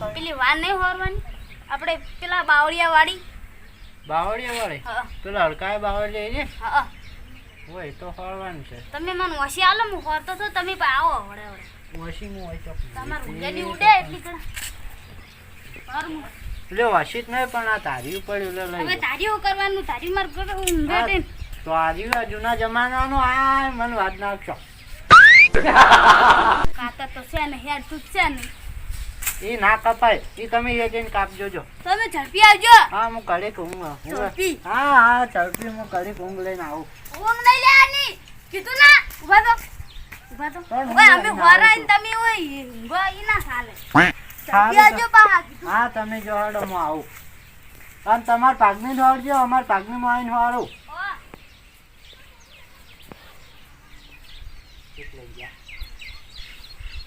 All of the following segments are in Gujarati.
પેલી વાર નહીં હોરવાની આપણે પેલા બાવળિયા વાળી હા પેલા હડકાય બાવળિયા છે હા હોય તો હોરવાનું છે તમે મને વસી આલો હું હોરતો તો તમે પણ આવો વડે વડે વસીનું હોય તો તમારું ઉડેલી ઉડે એટલી કણ હોર લે વાસીત નહીં પણ આ તારી પડ્યું લે હવે લઈ તારીઓ કરવાનું તારી માર ઘરે ઊંઘે દે તારી જૂના જમાનાનું આ મને વાત નાખશો કાતા તો છે ને હેર તું છે ને એ ના કપાય એ તમે એ જઈને કાપજો જો તમે ઝડપી આવજો હા હું ઘરે ઊંઘ ઝડપી હા હા ઝડપી હું ઘરે ઊંઘ લઈને આવું ઊંઘ નહીં લેવાની કીધું ના ઉભા તો ઓય અમે હોરાઈને તમે ઓય ઊંઘો ઈ ના ચાલે ઝડપી આવજો બા હા તમે જો હાડો હું આવું અને તમાર પાગની દોડજો અમાર પાગની માં આવીને હારું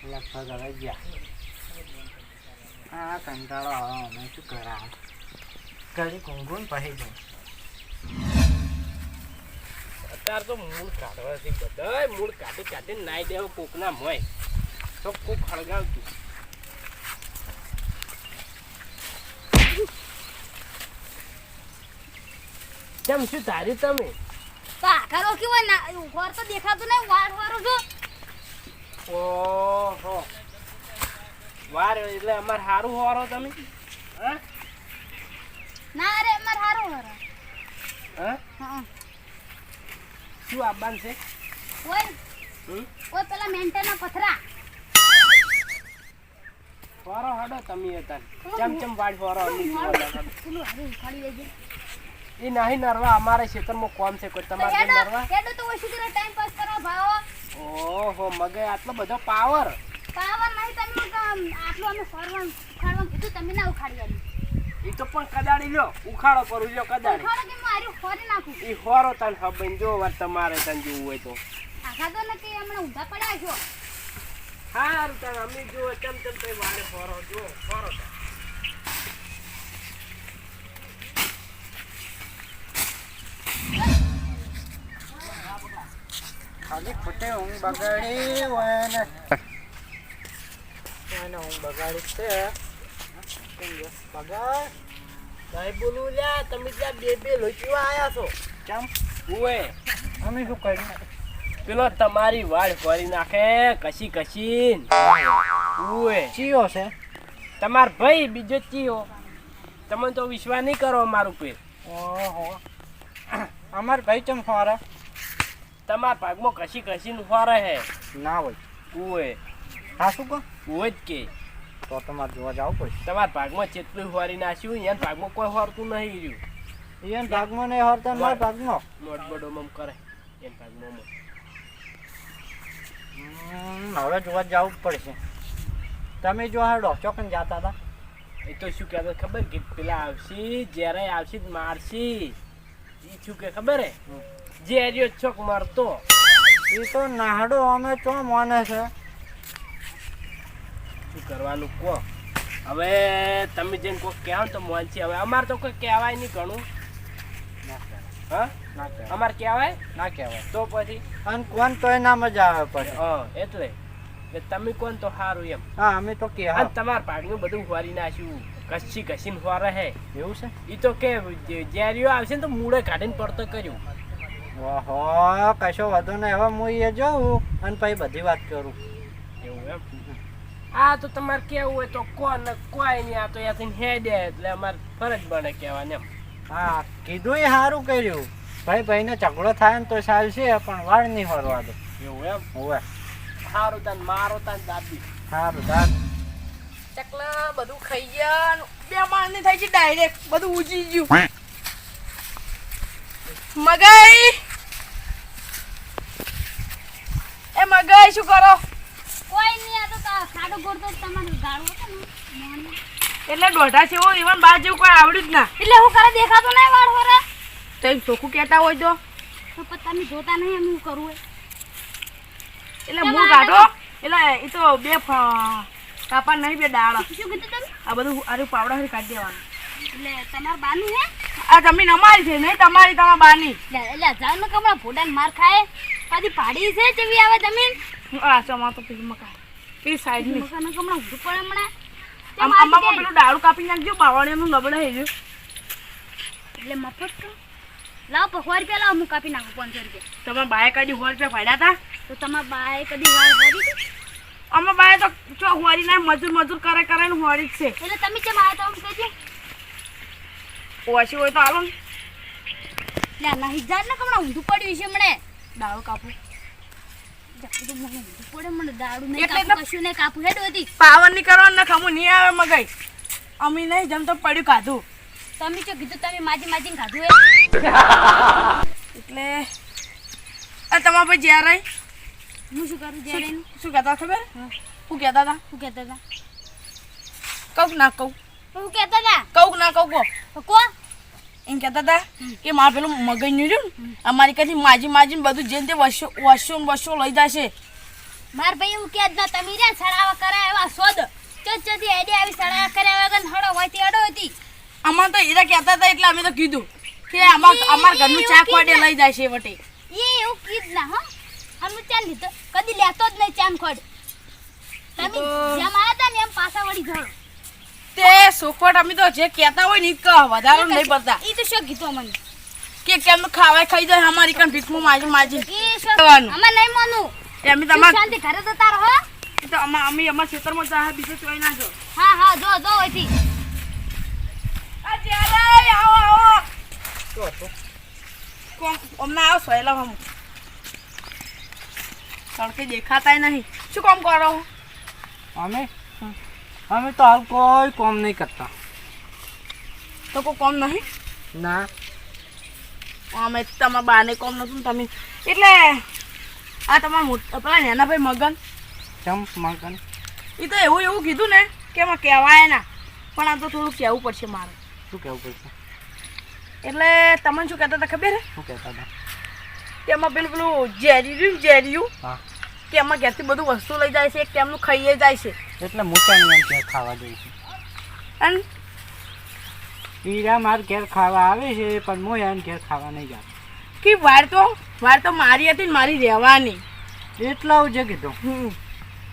લગભગ હવે ગયા હા કંટાળો આવે અમે શું કરા ઘરે ઊંઘું ને પછી જાઉં અત્યારે તો મૂળ કાઢવાથી બધા મૂળ કાઢી કાઢીને નાઈ દેવું કોકના મોય તો કોક હળગાવતું કેમ શું ધાર્યું તમે તો આકારો કેવો ના હોર તો દેખાતું નહીં વાર વારો છો ઓહો વાર એટલે અમાર હારું હોરો તમે હા ના રે માર હારો હોર હા હા શું આબાન છે ઓય ઓય પેલા મેન્ટેના પથરા હોરો હડો તમે હતા ચમચમ વાડ હોરો પેલું હારું ઉખાડી લેજે એ નહીં નરવા અમારે ખેતરમાં કોમ છે કોઈ તમારે કેમ નરવા કેડો તો ઓછી કરે ટાઈમ પાસ કરો ભાવો ઓહો મગે આટલો બધો પાવર પાવર નહીં તમે આટલું અમે ફરવાનું ઉખાડવાનું કીધું તમે ના ઉખાડી આલી એ તો પણ કદાડી લ્યો ઉખાડો કરું લ્યો કદાડી ઉખાડો કે મારી ફરી નાખું એ હોરો તન હબન જો વાર તમારે તન જોવું હોય તો આખા તો નથી હમણાં ઊંધા પડ્યા છો હારું તન અમે જો ચમ ચમ તો વાળે હોરો જો હોરો તન ખાલી ખોટે ઊંઘ બગાડી હોય ને એને ઊંઘ બગાડી છે બગાડ ભાઈ બોલું લ્યા તમે ત્યાં બે બે લોચીવા આયા છો ચમ ઉએ અમે શું કર્યું પેલો તમારી વાળ ફરી નાખે કશી કશીન ઉએ ચિયો છે તમાર ભાઈ બીજો ચીયો તમે તો વિશ્વાસ નહીં કરો મારું પેર ઓહો અમાર ભાઈ ચમ ફારે તમાર ભાગમાં કશી કશીન ફરે હે ના હોય ઉએ હા શું કહો ઉએ જ કે તો તમારે જોવા જવું પડશે તમાર ભાગમાં જેટલું ફરી નાખ્યું એના ભાગમાં કોઈ ફરતું નહીં રહ્યું એને ભાગમાં નહીં હરતા મારા ભાગમાં મોટ બડો મમ કરે એના ભાગમાં હવે જોવા જવું જ પડશે તમે જો હાડો ચોકન જતા હતા એ તો શું કહેતો ખબર કે પેલા આવશી જ્યારે આવશી મારશી એ શું કે ખબર હે જેરિયો ચોક મારતો એ તો નાહડો અમે તો માને છે શું કરવાનું કહો હવે તમે જેને કોઈ કહેવો તો મોન છે હવે અમારે તો કોઈ કહેવાય નહીં ઘણું હા ના કહેવાય અમારે કહેવાય ના કહેવાય તો પછી અને કોણ તોય ના મજા આવે પછી હા એટલે તમે કોણ તો સારું એમ હા અમે તો કે અને તમારા ભાગનું બધું ફરી નાખ્યું કચ્છી ઘસીને ફરે હે એવું છે એ તો કે જેરિયો આવશે ને તો મૂળે કાઢીને પડતો કર્યું ઓહો કશો વધુ નહીં હવે હું એ જોઉં અને પછી બધી વાત કરું એવું એમ આ તો તમારે કેવું હોય તો કોણ કોઈ નહીં આ તો ત્યાંથી હેડે એટલે અમારે ફરજ બને કહેવાને એમ હા કીધું એ સારું કર્યું ભાઈને ઝઘડો થાય ને તો ચાલશે પણ વાળ નહીં ફરવા દો એવું એમ હોવે સારું તાન મારો તાન દાદી સારું દાદ ચકલા બધું ખાઈ ગયા બે માણની થાય છે ડાયરેક્ટ બધું ઉજી ગયું મગાઈ એ મગાઈ શું કરો કોઈ નહીં આ તો ખાડો ગોળતો તમારું ગાળું હતું ને મોહન એટલે દોઢા છે ઈવન બાર જેવું કોઈ આવડ્યું જ ના એટલે હું કરે દેખાતો નહીં વાળ હોરા તો એમ ચોખ્ખું કહેતા હોય તો પણ તમે જોતા નહીં એમ હું કરું એટલે મૂળ કાઢો એટલે એ તો બે કાપા નહીં બે દાળ શું કીધું તમે આ બધું આરું પાવડા હરી કાઢી દેવાનું એટલે તમાર બાનું હે આ જમીન અમારી છે નહીં તમારી તમારા બાની એટલે જાવ ને કમળા ફોડાને માર ખાય પાછી પાડી છે જેવી આવે જમીન આ ચમા તો પેલી મકા એ સાઈડ ની મકાન કમળા ઊંધું પડે હમણાં આમાં પેલું દારૂ કાપી નાખજો બાવળિયાનું નબળે થઈ ગયું એટલે મફત તો લાવ 100 રૂપિયા લાવ હું કાપી નાખું 500 રૂપિયા તમારા બાએ કદી 100 રૂપિયા ફાડ્યા હતા તો તમારા બાએ કદી વાર કરી અમારા બાએ તો ચો હોરી ના મજૂર કરે ને હોરી જ છે એટલે તમે કેમ આયા તો આમ કહેજો ઓછી હોય તો આલો ને લે નહીં જાણ ને કમણા ઊંધું પડ્યું છે મને દારૂ કાપું મને દારૂ નહીં એટલે કાપું કશું નહીં કાપું હેડ હતી પાવર ની કરવાનું ને ખમું નહીં આવે મગાઈ અમી નહીં જમ તો પડ્યું ખાધું તમે શું કીધું તમે માજીને ખાધું હે એટલે આ તમારા ભાઈ જ્યાં રહી હું શું કરું જ્યારે શું કહેતા ખબર શું કહેતા હતા શું કહેતા હતા કહું ના કહું શું કહેતા હતા કહું ના કહું કો એમ કહેતા હતા કે મારે પેલું મગજનું રહ્યું ને અમારી કદી માજીને બધું જેને તે વર્ષો લઈ જશે માર ભાઈ એવું કે જ ના તમે રે સડાવા કરાય એવા શોધ ચોચોથી આઈડિયા આવી સડાવા કર્યા વગર હડો હોયથી અડો હતી અમાર તો એરા કહેતા હતા એટલે અમે તો કીધું કે અમાર ઘરનું ચાક વાડે લઈ જાય છે વટે એ એવું કીધ ના હો અમે ચાલ લીધો કદી લેતો જ નહીં ચાન ખોડ તમે જેમ આયા હતા ને એમ પાછા વળી જડો તે સોખવટ અમે તો જે કહેતા હોય ને ઈ કહો વધારે નહીં પડતા ઈ તો શું કીધું મને કે કેમ ખાવાય ખાઈ જાય અમારી કણ ભીખમાં માજી ઈ શું કરવાનું. અમે નહીં માનું અમે તમાર શાંતિ ઘરે જતા રહો તો અમે અમાર ખેતરમાં જા બીજું ચોઈ ના જો હા જો હોયથી આ જ્યારે આવો કોમ અમને આવો સોયલા હમ તડકે દેખાતાય નહીં શું કામ કરો અમે તો હાલ કોઈ કોમ નહીં કરતા તો કોઈ કોમ નહીં ના અમે તમારા બાને કોમ નતું ને તમે એટલે આ તમારા પેલા નાના ભાઈ મગન ચમ મગન એ તો એવું કીધું ને કે એમાં કહેવાય ના પણ આ તો થોડું કહેવું પડશે મારે શું કહેવું પડશે એટલે તમને શું કહેતા હતા ખબર હે શું કહેતા હતા કે એમાં પેલું ઝેરિયું હા કે એમાં ઘેરથી બધું વસ્તુ લઈ જાય છે એક ટાઈમનું ખાઈએ જાય છે એટલે મૂચાની એમ ઘેર ખાવા જઈ છે અને હીરા માર ઘેર ખાવા આવે છે પણ હું એને ઘેર ખાવા નહીં જાઉં કે વાર તો મારી હતી ને મારી રહેવાની એટલા જે કીધું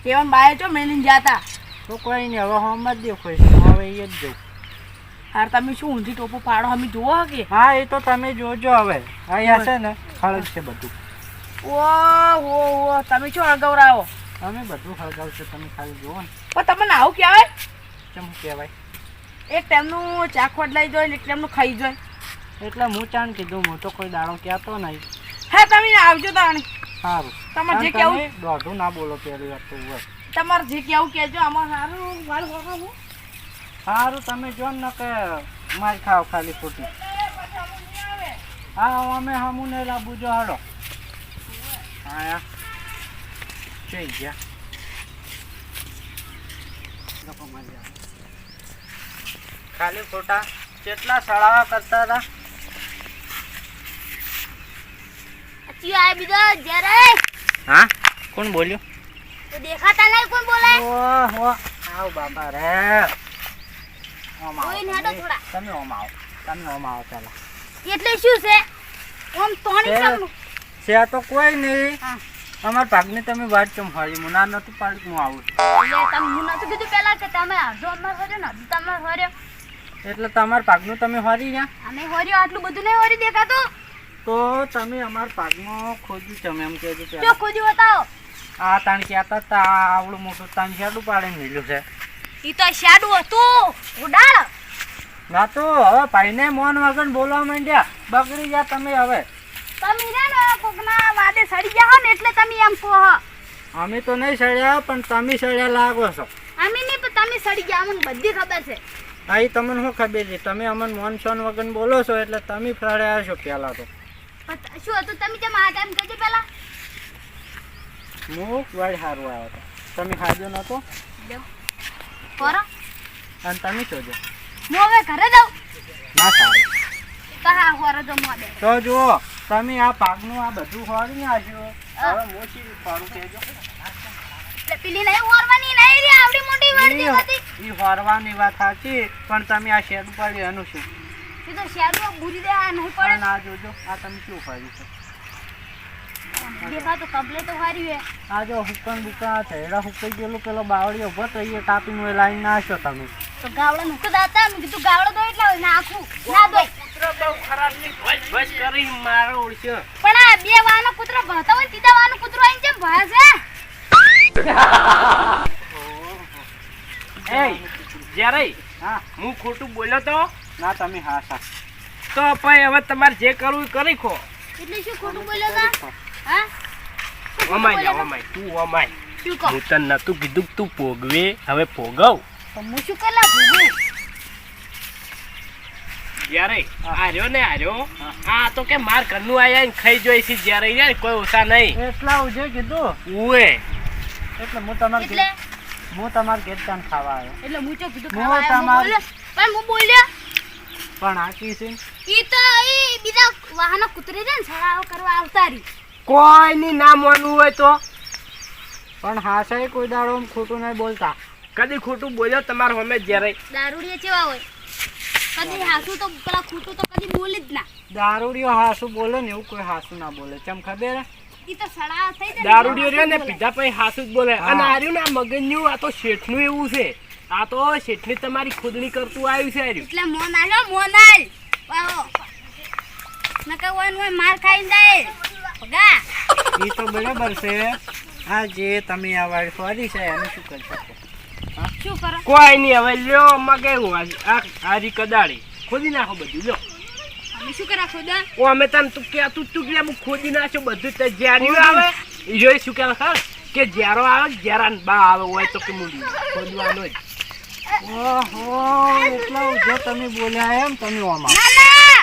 કેવન બાય છો મેલીને જતા તો કોઈ નહીં હવે હમ જ દેખો હવે એ જ જવું હાર તમે શું ઊંધી ટોપો પાડો અમે જોવો કે હા એ તો તમે જોજો હવે અહીંયા છે ને ખળગ છે બધું ઓ તમે શું અગવરાવો અમે બધું ખળગાવશું તમે ખાલી જુઓ ને પણ તમને આવું કહેવાય કેમ કહેવાય એક ટાઈમનું ચાખવટ લઈ જાય ને એક ટાઈમનું ખાઈ જાય એટલે હું ચાણ કીધું હું તો કોઈ દાડો કહેતો નહીં હા તમે આવજો તાણી સારું તમારે જે અને કહેવું તમે દોઢું ના બોલો પહેલી વાત તો હોય તમારે જે કહેવું કહેજો આમાં સારું વાળ વગાડું સારું તમે જો ને કે માર ખાવ ખાલી ખોટી હા અમે હમું નહીં લાવવું જો હડો હા જઈ ગયા ખાલી ખોટા કેટલા સળાવા કરતા હતા અચ્છી આ બીજો જ્યારે હા કોણ બોલ્યું તો દેખાતા નહીં કોણ બોલે ઓહો આવ બાબા રે ઓમ આવો કોઈ નેડો થોડા તમે ઓમ આવો ચાલો એટલે શું છે ઓમ તોણી સમ છે તો કોઈ નહીં હા અમાર ભાગને તમે વાત ચમ હારી મુના નતું પાડી હું આવું એટલે તમે હું નતું કીધું પહેલા કે તમે અડધો અમાર હર્યો ને અડધો તમાર હર્યો એટલે તમાર ભાગનું તમે હારી ગયા અમે હર્યો આટલું બધું નહીં હરી દેખાતું તો તમે અમાર ભાગમાં ખોજ્યું તમે એમ કહેજો જો પહેલા ખોજી બતાવો આ તાણ કહેતા તા આવડું મોટું તાણ શેડું પાડીને મેલ્યું છે ઈ તો શાડું હતું ઉડાડ ના તો હવે ભાઈને મોન વગર બોલવા માંડ્યા બગડી ગયા તમે હવે તમે રે ને કોકના વાદે સડી ગયા ને એટલે તમે એમ કહો અમે તો નહીં સડ્યા પણ તમે સડ્યા લાગો છો અમે નહીં પણ તમે સડી ગયા અમને બધી ખબર છે હા એ તમને શું ખબર છે તમે અમને મોન સોન વગર બોલો છો એટલે તમે સડ્યા છો પહેલાં તો પણ શું હતું તમે કેમ આ ટાઈમ કહેજો પહેલા હું વાળ સારું આવ્યો હતો તમે ખાજો નતો જો પોરો અને તમે જોજો હું હવે ઘરે જાઉં ના સારું કહા હોરો જો મોડે તો જુઓ તમે આ પાકનું આ બધું હોરી નાખ્યું હવે મોચી ફરું કહેજો એટલે પેલી નહીં હોરવાની નહીં રે આવડી મોટી વર્દી હતી એ હોરવાની વાત સાચી પણ તમે આ શેડ પડ્યું એનું શું ઈ તો શાડું બુરી દે આ નહીં પડે અને આ જોજો આ તમે શું કર્યું છે દેખાતો કબલે તો હારી હે આ જો હુકન બુકા છેડા હુકાઈ ગયેલું પેલો બાવળીઓ ઉભો તો એ કાપીને એ લાઈન નાખ્યો તમે તો ગાવડા નું તો દાતા મેં કીધું ગાવડો દો એટલે નાખું ના દોય કૂતરો બહુ ખરાબ ની ભસ કરી મારો ઓળખ્યો પણ આ બે વાનો કૂતરો ભણતા હોય ત્રીજા વાનો કૂતરો આઈને જેમ ભયા છે એ જ્યારે હા હું ખોટું બોલ્યો તો ના તમે હા સા તો ભાઈ હવે તમારે જે કરવું એ કરી ખો એટલે શું ખોટું બોલ્યો તા હા અમાય જા અમાય તું અમાય શું કહો હું તને નતું કીધું કે તું ભોગવે હવે ભોગવ તો હું શું કલા ભૂગું જ્યારે આર્યો ને આર્યો આ તો કે માર ઘરનું આયા ને ખાઈ જોઈ છે જ્યારે યાર કોઈ ઓછા નહીં એટલા ઉજે કીધું ઉએ એટલે હું તમારે એટલે હું તમારે ઘેર ચાન ખાવા આવ્યો એટલે હું ચો કીધું હું ખાવા તમાર- પણ હું બોલ્યો પણ આ કી છે ઈ તો ઈ બીજા વાહનો કૂતરી છે ને સડાવો કરવા આવતા રી કોઈ ની ના માનવું હોય તો પણ હા સાહેબ કોઈ દાડો આમ ખોટું નહીં બોલતા કદી ખોટું બોલ્યો તમારે હમે જ્યારે દારૂડિયા કેવા હોય કદી હાસું તો પેલા ખોટું તો કદી બોલી જ ના દારૂડિયો હાસું બોલે ને એવું કોઈ હાસું ના બોલે ચમ ખબર હે? ઈ તો સડાવ થઈ જાય દારૂડિયો રહ્યો ને પીધા પછી હાસું જ બોલે અને આર્યું ને આ મગજનું આ તો શેઠનું એવું છે આ તો શેઠની તમારી ખુદણી કરતું આવ્યું છે આર્યું એટલે મોન આલ્યો મોન આલ પાહો નકા હોય માર ખાઈ જાય ભગા એ તો બરાબર છે આ જે તમે આ વાળ ફરી છે એને શું કરી શકો શું કરો કોઈ નહીં હવે લ્યો મગે આરી કદાળી ખોદી નાખો બધું લ્યો અમે શું કરા ખોદા ઓ અમે તને તું કે તું હું ખોદી નાખ્યો બધું તે જ્યાર્યું આવે એ જોઈ શું કે ખબર કે જ્યારો આવે જ્યારા બા આવે હોય તો કે મૂડી ખોદવાનો જ ઓહો એટલા ઉજો તમે બોલ્યા એમ તમે ઓમાં ના ના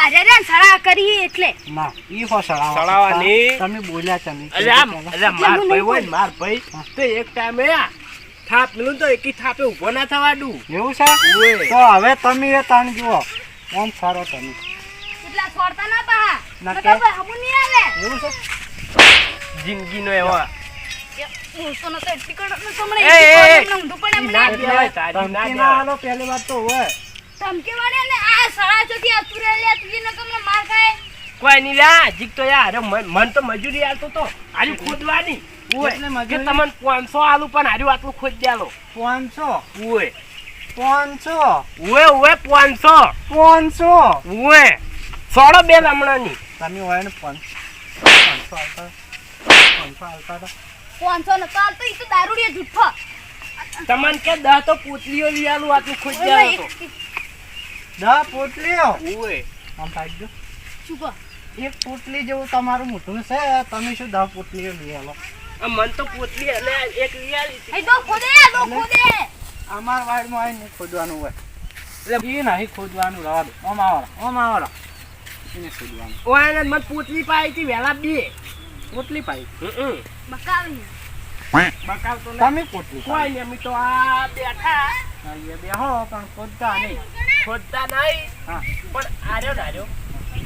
અરે રે સડા કરી એટલે ના ઈ હો સડાવાની. તમે બોલ્યા તમે અરે માર ભાઈ હોય ને માર ભાઈ તો એક ટાઈમે થાપ મિલું તો એકી થાપે ઉભો ના થવા દઉં એવું છે ઓય. તો હવે તમે એ તાણ જુઓ ઓમ સારો તમે એટલા છોડતા ના પાહા ના નકા કે? ભાઈ હમુ નહીં આવે એવું છે જિંદગીનો એવો હું તો નતો એટલી કડક ન સમણે એ, એ, એ. ઊંધું પડે મને ના કહેવાય તારી ના ધમકી ના કહેવાય. હાલો પહેલી વાત તો હોય ધમકી વાળે ને આ સડા ચોથી અતુરે લે તુજી ન કમને માર ખાય કોઈ નહીં લ્યા જીક તો યાર મન તો મજૂરી આલતો તો આરી ખોદવાની ઓય એટલે કે મજૂરી? તમને 500 આલુ પણ આર્યું આટલું ખોદ દેલો 500 ઓય 500 ઓય ઓય 500 500 ઓય સોડો બે હમણાંની તમે હોય ને 500 આલતા 500 ન ચાલ તો ઈ તો દારૂડિયા જુઠ્ઠો તમને કે 10 તો પૂતલીઓ લઈ આલું આટલું ખોદ દેલો તો 10 પોટલીઓ ઓય આમ પાડી દો શું કહો એક પોટલી જેવું તમારું મોટું છે તમે શું 10 પોટલીઓ લઈ આલો આ મન તો પૂતલી એટલે એક લઈ આલી હતી. એ દો ખોદે અમાર વાડમાં આવીને ખોદવાનું હોય એટલે એ નહીં ખોદવાનું રવા દો ઓમ આવો એને ખોદવાનું ઓય ને મને પૂતલી પાઈ હતી વેલા બે પોટલી પાઈ બકાવી બકાવ તો નહીં. તમે પોટલી કોઈ નહીં અમે તો આ બેઠા પાઈ બેહો પણ ખોદતા નહીં ખોદતા નહીં હા પણ આર્યો ને આર્યો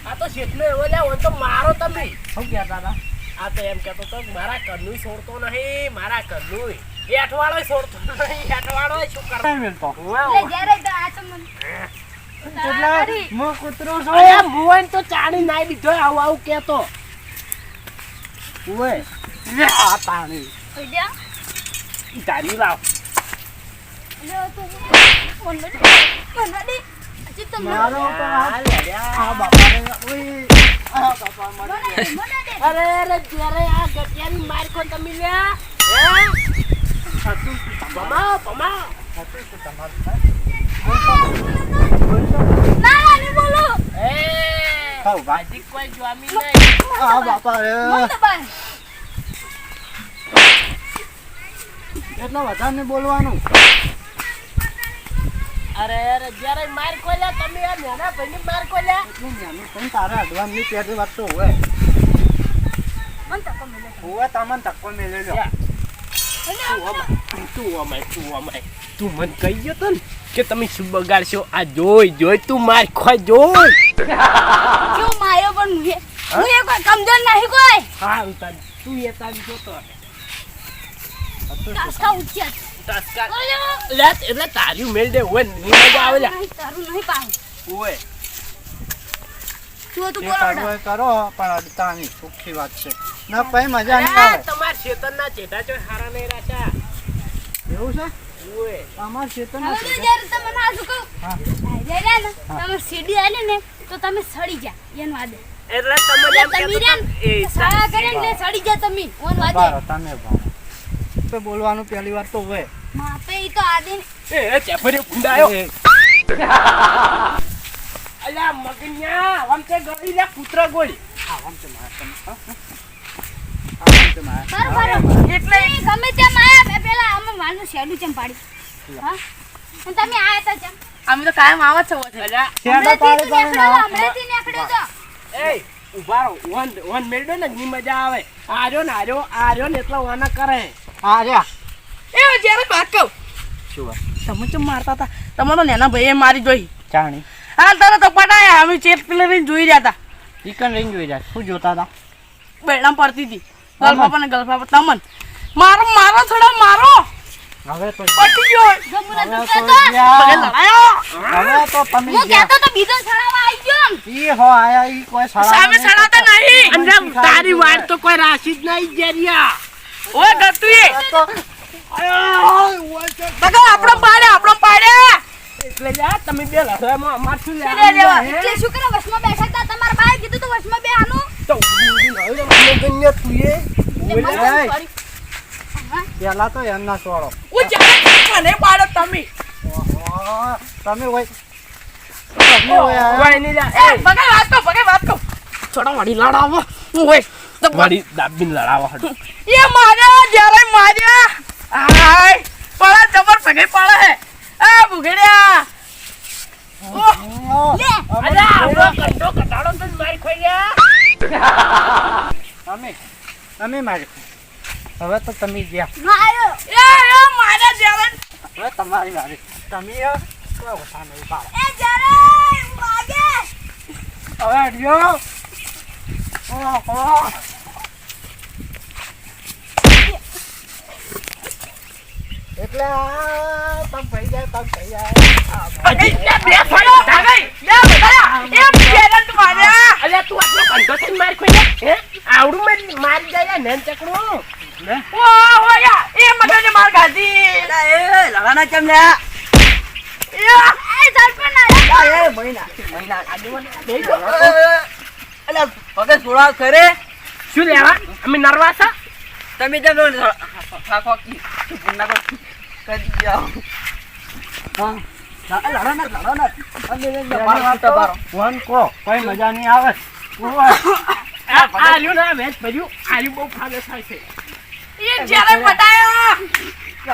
આ તો શેઠનો એવો લ્યા હોય તો મારો તમે શું કહેતા હતા આ તો એમ કહેતો તો કે મારા ઘરનું છોડતો નહીં મારા ઘરનું એઠવાડો છોડતો નહીં એઠવાડો શું કરવા કઈ મિલતો એટલે જ્યારે તો આ તો મને એટલે હું કૂતરું છું અરે મુવાન તો ચાણી નાઈ દીધો આવું આવું કહેતો ઓય લે આ પાણી ઓય દે ઈ તારી લાવ લે તું મને દે હજી તો મારો મને તો આ લેડ્યા. આ બાપા રે ઓય આ બાપા મને દે અરે અરે જ્યારે આ ગટિયાની માર કો તમે લ્યા હે હતું પમાવ પમાવ હતું તો તમારું ના ના નહીં બોલો એ ખાવ ભાઈ હજી કોઈ જોમી નહીં આ બાપા રે મત બાય એટલો વધારે નહીં બોલવાનું અરે અરે જ્યારે માર ખોલ્યા તમે આ નાના ભાઈને માર ખોલ્યા એટલું નાનું પણ તારા અડવાની પહેલી વાત તો હોય મન તો કમ લે હોય તમને ધક્કો મેળવી લો તું અમાય તું મને કહી ગયો તો ને કે તમે શું બગાડશો આ જોઈ તું માર ખોય જોઈ ક્યો માર્યો પણ મુએ મુએ કોઈ કમજોર નહીં કોઈ હા તું એ તારી જોતો કાસકા ઉચ્ચા ટસકા લે એટલે તારી મેલ દે હોય ની મજા આવે લે નહીં તારું નહીં પાઉં ઓય તું તું જે બોલો કરવું હોય કરો પણ અડતા નહીં સુખી વાત છે ના પછી મજા નહીં આવે તમાર શેતરના ચેટા ચો હારા નહીં રાખ્યા એવું છે ઓએ અમાર ખેતર હવે તો જ્યારે તમને આ શું કહું હા. રે રે ને તમે સીડી આલે ને તો તમે સડી જા એનું વાદે એટલે તમે એમ તમે કહેતા રે એ સારા કરે ને સડી જા તમે ઓન વાદે બારો તમે ભારો તો બોલવાનું પહેલી વાર તો હોય માપે ઈ તો આદે એ ચેફરી ગુંડાયો એ, અલ્યા મગન્યા આમ તે ગળી લે પુત્ર ગોળી આમ તો મારે તમે, હા, હા. આમ તો મારે. બરાબર એટલે ગમે તેમ આયા મેં પેલા અમે માનું શેડું ચમ પાડી હા અને તમે આયા તા ચમ અમે તો કાયમ આવત છે ઓછે. અલ્યા શેરડા પાડે તો એને આવા. હમણાંથી નીકળ્યો તો એ ઉભા રહો વન મેળ્યો ને ની મજા આવે આર્યો ને એટલા વાના કરે હા રહ્યા એ જ્યારે વાત કહું શું વાત? તમે ચમ મારતા હતા તમારો નેના ભાઈએ મારી જોઈ ચાણી હાલ તારા તો પટાયા અમે ચેપ ક્લિયરિંગ જોઈ રહ્યા હતા ચિકન રીંગ જોઈ જાય શું જોતા હતા બેડામ પડતી હતી ગલફાપા ને ગલફાપા તમન મારો થોડા મારો હવે તો પટી ગયો ગમુના હવે તું તો કહેતો ગયા. ભલે લડાયો હવે તો તમે હું ગયા. કહેતો તો બીજો સડાવા આવી ગયો ઈ હો આયા ઈ કોઈ સડાવા સામે નહીં. સડાતા નહીં અને તારી વાડ તો કોઈ રાશી જ નહીં જેરિયા ઓય ગતુએ હવે તો બગા આપણો પાડે એટલે જા તમે બે લડવામાં અમાર શું લે લેવા. એટલે શું કરો વસમાં બેઠા હતા તમારા બાએ કીધું તું વસમાં બે આનું તો ઉડી ઉડી નવી ગન્ય તુએ એટલે મને એય. કરી. હા, પેલા તો એમના છોડો હું ચાલે મને પાડો તમે ઓહો, તમે હોય તમે હોય આયા. કોઈ નહીં જા એ બગા વાત કહો છોડા વાડી લડાવો હું હોય તો મારી દાબીન લડાવા હટ એ માર્યા જ્યારે માર્યા આય પાડા જબર સગે પાડે હે આ બુગડ્યા ઓહ, લે. અરે આપણો કંટો કટાડો તો મારી ખોઈ ગયા તમે મારી હવે તો તમે ગયા માર્યો. એ માર્યા જ્યારે હવે તમારી વારી તમે કોઈ ઓછા નહીં પાડો એ જ્યારે વાગે. હવે અડ્યો ઓહો. એટલે આ તમ પડી જાય તમ પડી જાય બે ફાડો ધાગઈ બે બગડ્યા એમ પેરન્ટ માર્યા અલ્યા તું આટલો કંટો થઈને મારી ખોઈ ગયા હે આવડું મારી જાય નેન ચકડો લે ઓ ઓયા એ મગજને માર ગાધી એ લડાના કેમ લે એ સરપંચ આયા. એ મહિના અલા પગે સોળા કરે શું લેવા અમે નરવા છો તમે જેમ થાકો કી ગુના કો કરી જાઓ હા લડો ફોન કો કોઈ મજા નહીં આવે આર્યો ના મેચ ભર્યું આર્યું બહુ ફાગે થાય છે એ જ્યારે પટાયો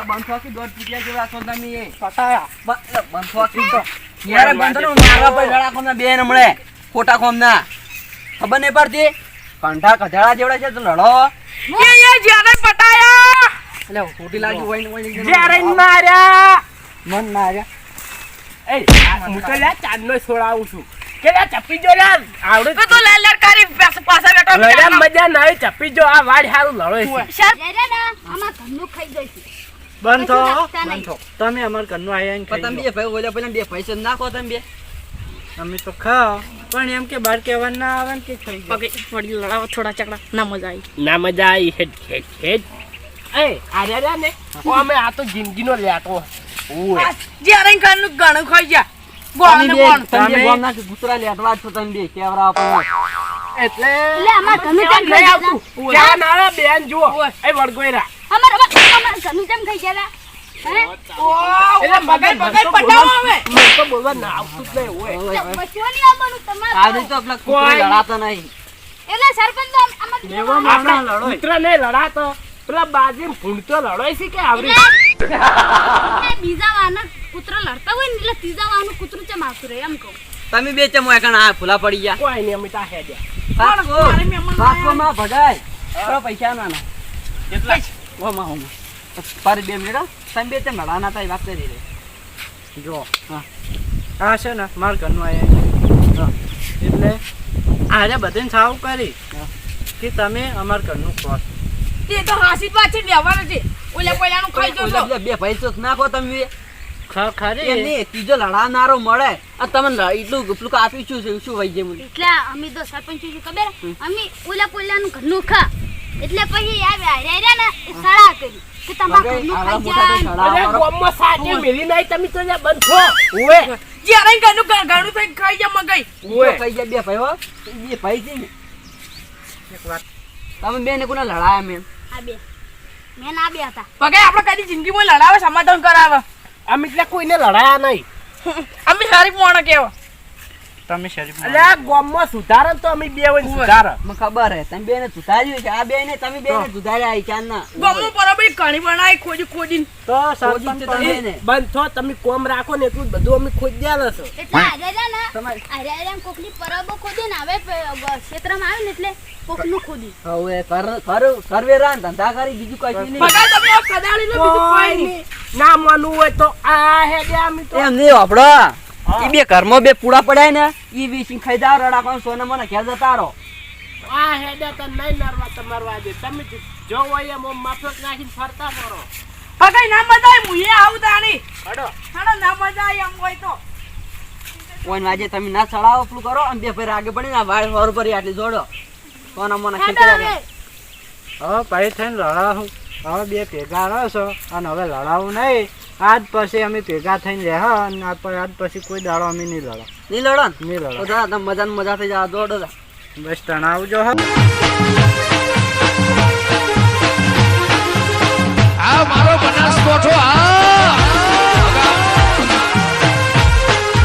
બંધવાકી દોઢ પીટિયા જેવા છો તમે એ પટાયા બંધવાકી તો યાર બંધનો મારવા પર લડા કોમના બે ન મળે ખોટા કોમના ખબર નહીં પડતી કંઠા કઢાળા જેવડા છે તો લડો એ જ્યારે પટાયા એટલે ખોટી લાગી હોય ને હોય ને જ્યારે માર્યા મન ના આવ્યા એ હું તો લ્યા ચાંદનો છોડાવું છું કે લ્યા ચપ્પી જો લ્યા આવડે તો લાલ લાલ કરી પાછા બેઠો લડ્યા મજા નહીં ચપ્પી જો આ વાડ હારું લડો છે જ્યારે ને આમાં ઘરનું ખાઈ જાય છે. બંધ થો કશું નાખતા નહીં. બંધ થો તમે અમાર ઘરનું આયા ને પણ તમે બે ભાઈ ઓલા પેલા બે પૈસા નાખો તમે બે અમે તો ખાઓ પણ એમ કે બહાર કહેવા ના આવે ને કે ખાઈ જાય પગે વડી લડાવો થોડા ચકડા ના મજા આવી ના મજા આવી હેડ હેડ હેડ એ આર્યા ને ઓ અમે આ તો જિંદગીનો લેતો ઓય જ્યારે ઘરનું ઘણું ખાઈ જા તમે ગોળ બે ગોળ તમે બે તમે- ગામના ગુતરા લેટવા છો તમે બે કેવરા આપણો એટલે એટલે અમાર ઘરનું કેમ કેમ નહીં ખાઈ આવતું ગયા? ક્યાં ના બેન જુઓ એ વળગોયરા અમાર ઘરનું કેમ ખાઈ ગયા? હે? એટલે મગજ પટાવો હવે. મને તો બોલવા ના આવતું જ નહીં ઓય એટલે બચવાની આવવાનું તમારે. આજે તો આપણા કુતરા લડાતા નહીં એટલે સરપંચ તો આમાં લેવા આપણે માણા લડો કૂતરા ને લડાતો પેલા બાજી ભૂંડતો લડોય છે કે આવડી એટલે બીજા વાહન કૂતરો લડતા હોય ને એટલે ત્રીજા વાહન કૂતરું ચમ આવતું રહે એમ કહું. તમે બે ચમો એકણ આ ફૂલા પડી ગયા કોઈ નહીં અમે તા હેડ્યા સાતસો સાતસોમાં ભગાય બરો પૈસા ના ના કેટલા ઓમાં હોમાં પારી બે મિનિટ તમે બે ચમ લડાના હતા એ વાત કરી રે જો હા છે ને માર ઘરનું આયા એટલે આરે બધાને સાવ કરી કે તમે અમાર ઘરનું ખો તે તો હાસી પાછી લેવાનું છે ઓલા પહેલાનું ખાઈ જશો ઓલા બે પૈસો નાખો તમે ખરી એમની ત્રીજો લડાવનારો મળે આ તમને એટલું પેલું આપ્યું શું વહી જાય મને એટલે અમે તો સરપંચ શું ખબર અમે ઓલા પોલાનું ઘરનું ખા એટલે પછી આવ્યા ને એ સળા કરી કે તમારા ઘરનું ખાઈ જાય અરે ગોમમાં સાચે મેલી નહીં તમે તો ત્યાં બંધ છો ઓવે જ્યારે ઘણું થઈ ખાઈ જા મગઈ ઓવે કઈ જાય બે ભાઈ હો બે ભાઈ છે ને એક વાત તમે બે ને કોને લડાયા મેં આ બે મેં ના બે હતા મગઈ આપણે કદી જિંદગીમાં લડાવે સમાધાન કરાવે અમે એટલે કોઈને લડાયા નહીં અમે સારી મોણા કેવા તમે શરીફ અરે આ ગોમમાં સુધારે તો અમે બે હોય સુધારે મને ખબર હે તમે બે ને સુધાર્યું છે આ બે ને તમે બે ને સુધાર્યા આ ચાંદ ના ગમો બરાબર કણી બનાવી ખોદીને તો સરપંચ તમે પણ ને બંધ થો તમે કોમ રાખો ને એટલું બધું અમે ખોદ દ્યા છો એટલે આજે છે ને તમારે અરે કોકની પરબો ખોદી ને હવે ક્ષેત્રમાં આવે ને એટલે કોકનું ખોદી હવે કરવેરા ને ધંધા કરી બીજું કઈ નહીં મગઈ તમે આ કદાળી લો બીજું કોઈ નહીં ના માનવું હોય તો આ હે દે અમે તો એમ નહીં વાપડો ઈ બે ઘરમાં બે પૂડા પડ્યા ને ઈ વીસી ખાઈ દાવ રડાકો સોના મને ઘેર જતા રહો આ હે દે તો નહીં નરવા તમારવા દે તમે જો હોય એમ માફક નાખીને ફરતા કરો મગઈ ના મજા આવે મુએ આવું તાણી હડો હાડો ના મજા આવે એમ હોય તો કોઈ આજે તમે ના ચડાવો પેલું કરો અને બે ફેર આગે પડી ને વાળ વાર ઉપર આટલી જોડો સોના મને ખેતરા હવે હવે ભાઈ થઈને લડાવું હવે બે ભેગા રહો છો અને હવે લડાવું નહીં આજ પછી અમે ભેગા થઈને રહે અને આજ પછી કોઈ દાડો અમે નહીં લડો નહીં લડો ને નહીં તો લડો જા તમે મજા થઈ જાય દોડો જા બસ તણાવજો હવે આ મારો બનાસકોઠો આ